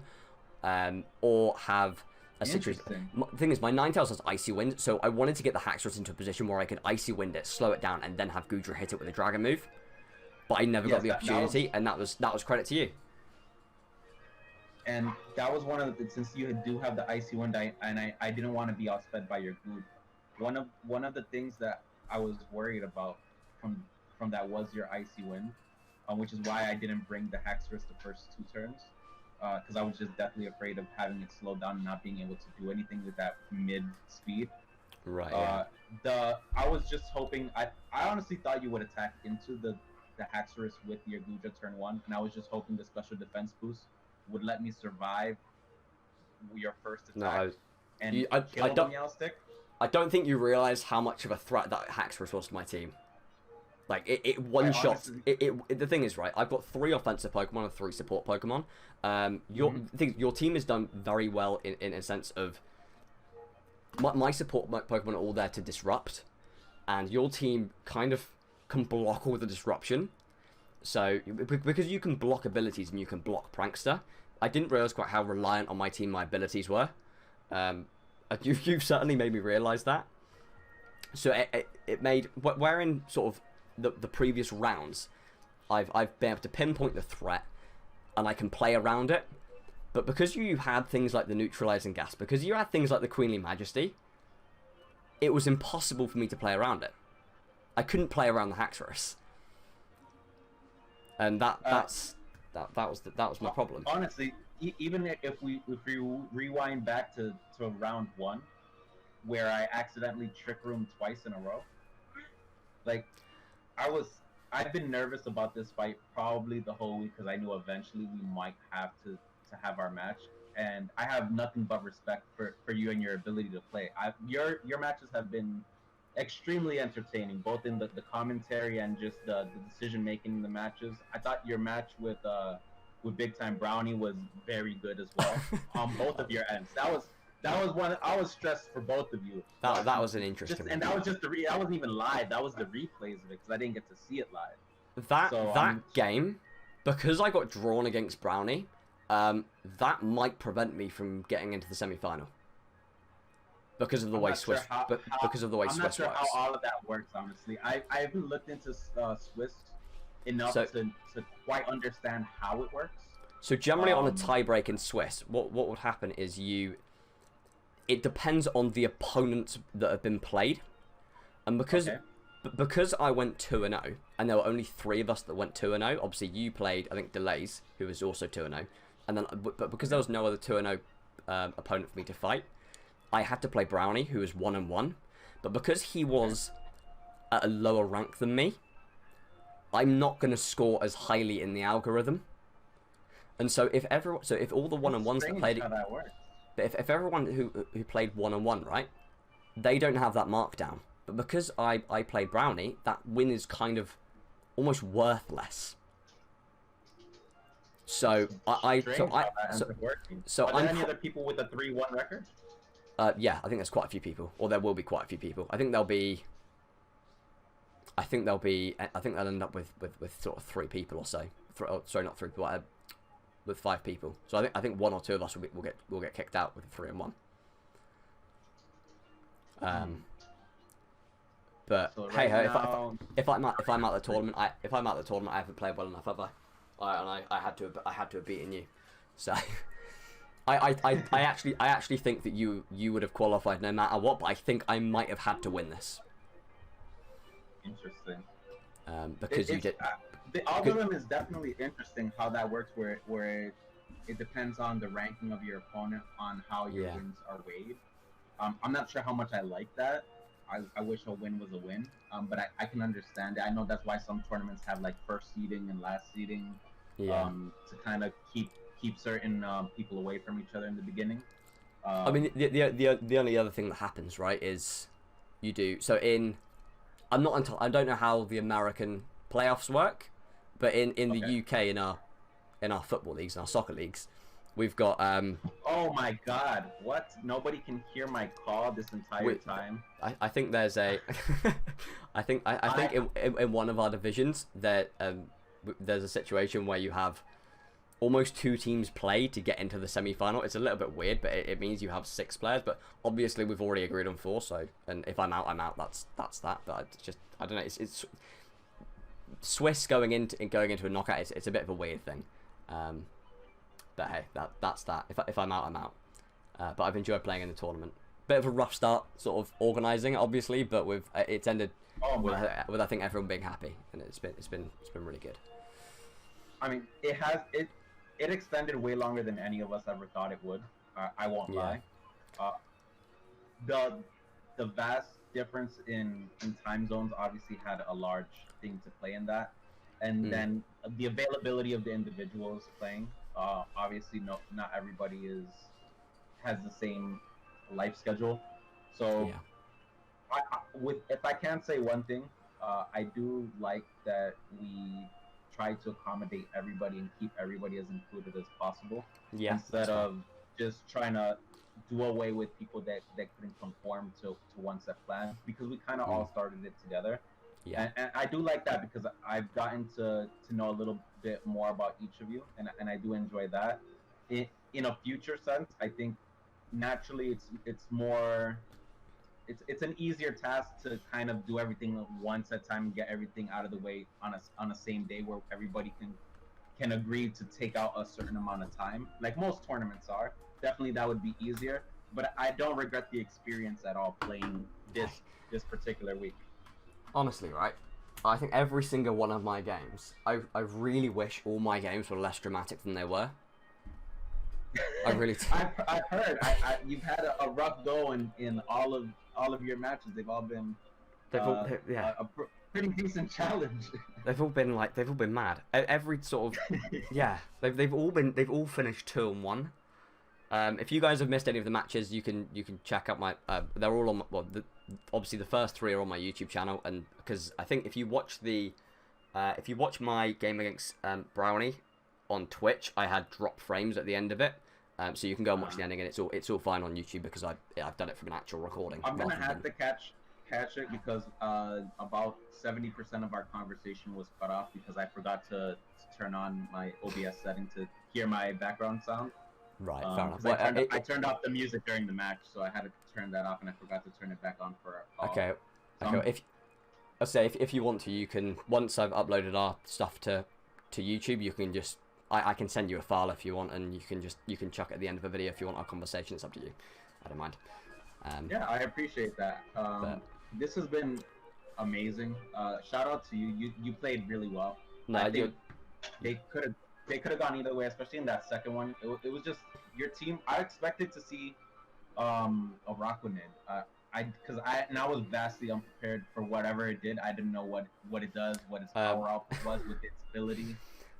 or have a situation... The thing is, my Ninetales has Icy Wind, so I wanted to get the Haxorus into a position where I could Icy Wind it, slow it down, and then have Goodra hit it with a Dragon move, but I never got the opportunity, and that was credit to you. And that was one of the... Since you do have the Icy Wind, I didn't want to be outsped by your Good. One of the things that I was worried about from that was your Icy Wind, which is why I didn't bring the Haxorus the first 2 turns, because I was just deathly afraid of having it slow down and not being able to do anything with that mid speed. Right. I was just hoping. I honestly thought you would attack into the Haxorus with your Goodra turn 1, and I was just hoping the special defense boost would let me survive your first attack and kill the Meowstic. I don't think you realize how much of a threat that Haxorus was to my team. Like, it one-shots... The thing is, right, I've got 3 offensive Pokemon and 3 support Pokemon. Your team has done very well in a sense of... My support Pokemon are all there to disrupt, and your team kind of can block all the disruption. So, because you can block abilities and you can block Prankster, I didn't realize quite how reliant on my team my abilities were. You've certainly made me realize that. So it made, wherein sort of the previous rounds, I've been able to pinpoint the threat, and I can play around it. But because you had things like the neutralizing gas, because you had things like the Queenly Majesty, it was impossible for me to play around it. I couldn't play around the Haxorus, and that was my problem. Honestly. Even if we rewind back to round 1, where I accidentally Trick Room twice in a row, like I've been nervous about this fight probably the whole week because I knew eventually we might have to have our match, and I have nothing but respect for you and your ability to play. Your matches have been extremely entertaining, both in the commentary and just the decision making in the matches. I thought your match with Big Time Brownie was very good as well on both of your ends. That was one. I was stressed for both of you. That was an interesting. And that was just that wasn't even live. That was the replays of it because I didn't get to see it live. That game, because I got drawn against Brownie, that might prevent me from getting into the semi-final. Because of the way Swiss, because of the way Swiss works. I'm not sure how all of that works. Honestly, I haven't looked into Swiss enough to quite understand how it works. So generally on a tiebreak in Swiss, what would happen is it depends on the opponents that have been played, and because I went 2-0, and there were only 3 of us that went 2-0. Obviously, you played, I think, Delays, who was also 2-0, and then but because there was no other 2-0 opponent for me to fight, I had to play Brownie, who was 1-1. But because he was at a lower rank than me, I'm not going to score as highly in the algorithm. And so if all the 1-on-1s that played it, but if everyone who played 1-on-1, right, they don't have that markdown. But because I played Brownie, that win is kind of almost worthless. So Strange how that ends up working. Are there any other people with a 3-1 record? Yeah, I think there's quite a few people, or there will be quite a few people. I think they'll end up with sort of 3 people or so. Sorry, not 3 people, with 5 people. So I think 1 or 2 of us will get kicked out with a 3-1. But so right hey, if I'm at the tournament, I haven't played well enough, have I? I had to have beaten you. So I actually think that you would have qualified no matter what, but I think I might have had to win this. Interesting. Because you did. The algorithm is definitely interesting how that works, where it depends on the ranking of your opponent on how your wins are weighed. I'm not sure how much I like that. I wish a win was a win, but I can understand it. I know that's why some tournaments have like first seeding and last seeding, to kind of keep certain people away from each other in the beginning. I mean, the only other thing that happens, right, is you do so in. I don't know how the American playoffs work, but in the UK in our football leagues and our soccer leagues, we've got Oh my God! What? Nobody can hear my call this entire time. I think there's a. I think in one of our divisions that there's a situation where you have almost 2 teams play to get into the semi-final. It's a little bit weird, but it means you have 6 players. But obviously we've already agreed on 4. So, and if I'm out, I'm out. That's that. But I don't know. It's Swiss going into a knockout. It's a bit of a weird thing. But hey, that's that. If I'm out, I'm out. But I've enjoyed playing in the tournament. Bit of a rough start, sort of organising, obviously, but it's ended with I think everyone being happy, and it's been really good. I mean, it extended way longer than any of us ever thought it would. I won't lie. The vast difference in time zones obviously had a large thing to play in that, and then the availability of the individuals playing. Obviously, not everybody has the same life schedule. So, if I can say one thing, I do like that we try to accommodate everybody and keep everybody as included as possible. Yeah. Instead of just trying to do away with people that couldn't conform to one set plan, because we kind of all started it together. Yeah. And I do like that because I've gotten to know a little bit more about each of you, and I do enjoy that. In a future sense, I think naturally it's more it's an easier task to kind of do everything once at a time and get everything out of the way on a same day where everybody can agree to take out a certain amount of time, like most tournaments are. Definitely that would be easier, but I don't regret the experience at all playing this particular week. Honestly, right? I think every single one of my games, I really wish all my games were less dramatic than they were. I really do. I've heard you've had a rough go in all of your matches. They've all been a pretty decent challenge. They've all been mad. Every sort of they've all finished 2-1. If you guys have missed any of the matches, you can check out my. They're all on. Obviously the first 3 are on my YouTube channel, and because I think if you watch my game against Brownie on Twitch, I had drop frames at the end of it, so you can go and watch the ending, and it's all fine on YouTube because I've done it from an actual recording. I'm gonna have to catch it because about 70% of our conversation was cut off because I forgot to turn on my OBS setting to hear my background sound. Right, fair enough. I turned off the music during the match, so I had to turn that off, and I forgot to turn it back on for a call. Okay. If you want to, you can. Once I've uploaded our stuff to YouTube, you can just. I can send you a file if you want, and you can chuck it at the end of a video if you want our conversation. It's up to you. I don't mind. Yeah, I appreciate that. This has been amazing. Shout out to you. You played really well. No, I think they could have gone either way, especially in that second one. It was just your team. I expected to see a Arcanine. I was vastly unprepared for whatever it did. I didn't know what it does, what its power output was with its ability.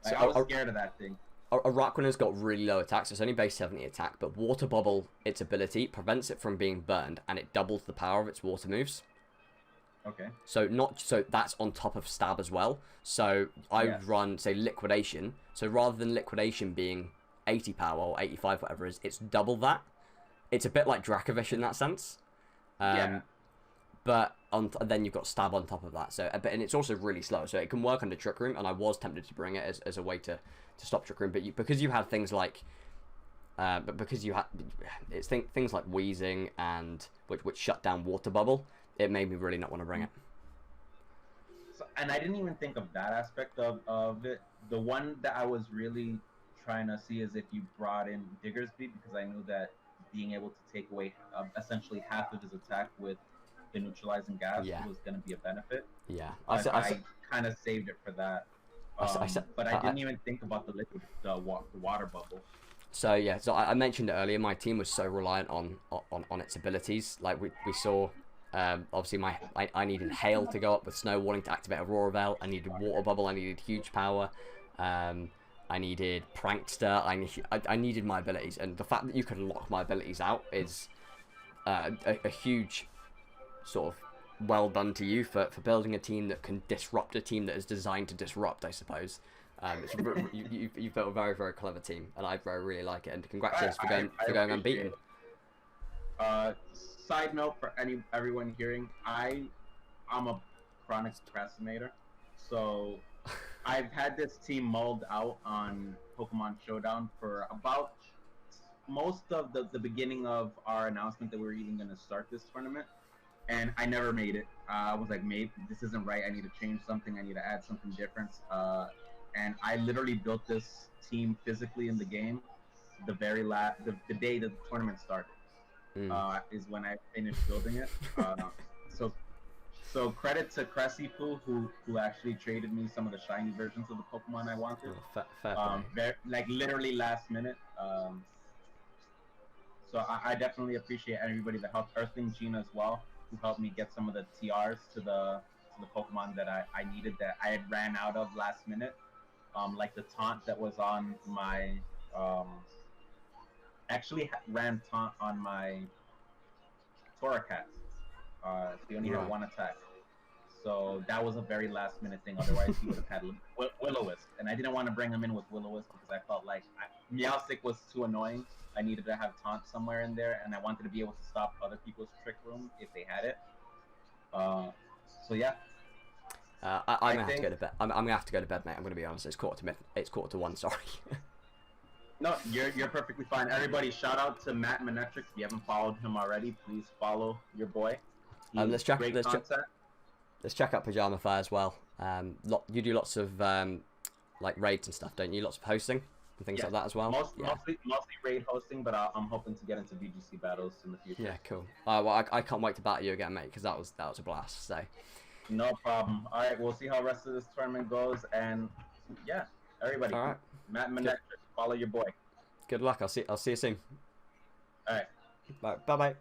Like, I was scared of that thing. Arachnina's got really low attack, so it's only base 70 attack, but Water Bubble, its ability, prevents it from being burned, and it doubles the power of its water moves. Okay. So that's on top of stab as well. So I would run, say, liquidation. So rather than liquidation being 80 power or 85, whatever it is, it's double that. It's a bit like Dracovish in that sense. But then you've got stab on top of that. So, and it's also really slow. So it can work under Trick Room, and I was tempted to bring it as a way to stop Trick Room. But because you had things like, things like Wheezing and which shut down Water Bubble, it made me really not want to bring it. So, and I didn't even think of that aspect of it. The one that I was really trying to see is if you brought in Diggersby, because I knew that being able to take away essentially half of his attack with the neutralizing gas was going to be a benefit. Yeah, I kind of saved it for that. But I didn't even think about the water bubble. So yeah, so I mentioned it earlier. My team was so reliant on its abilities. Like we saw, obviously I needed Hail to go up with Snow Warning to activate Aurora Veil. I needed Water Bubble. I needed Huge Power. I needed Prankster. I needed my abilities, and the fact that you could lock my abilities out is a huge sort of well done to you for building a team that can disrupt a team that is designed to disrupt, I suppose. You've built a very, very clever team, and I really like it. And congratulations for going unbeaten. Side note for everyone hearing, I'm a chronic procrastinator, so I've had this team mulled out on Pokemon Showdown for about most of the beginning of our announcement that we were even going to start this tournament, and I never made it. I was like, maybe this isn't right. I need to change something. I need to add something different. And I literally built this team physically in the game. The very the day that the tournament started is when I finished building it. So credit to Cressy Poo who actually traded me some of the shiny versions of the Pokemon I wanted. Like literally last minute. So I definitely appreciate everybody that helped. Earthling Gina as well, who helped me get some of the TRs to the Pokemon that I needed that I had ran out of last minute. Like the taunt that was on my actually ran taunt on my Torkoal. So he only had one attack. So that was a very last minute thing. Otherwise, he would have had Will-O-Wisp. And I didn't want to bring him in with Will-O-Wisp because I felt like Meowstic was too annoying. I needed to have taunt somewhere in there, and I wanted to be able to stop other people's Trick Room if they had it. So yeah. I'm gonna have to go to bed. I'm gonna have to go to bed, mate. I'm gonna be honest. It's 1:45. Sorry. No, you're perfectly fine. Everybody, shout out to Matt Manetrix. If you haven't followed him already, please follow your boy. Let's check out Pajamafy as well. You do lots of like raids and stuff, don't you? Lots of hosting and things like that as well. Mostly raid hosting, but I'm hoping to get into VGC battles in the future. Yeah, cool. Well, I can't wait to battle you again, mate, because that was a blast. So. No problem. All right, we'll see how the rest of this tournament goes, and yeah, everybody. All right. Matt Manetrix, follow your boy. Good luck. I'll see you soon. All right. Bye bye.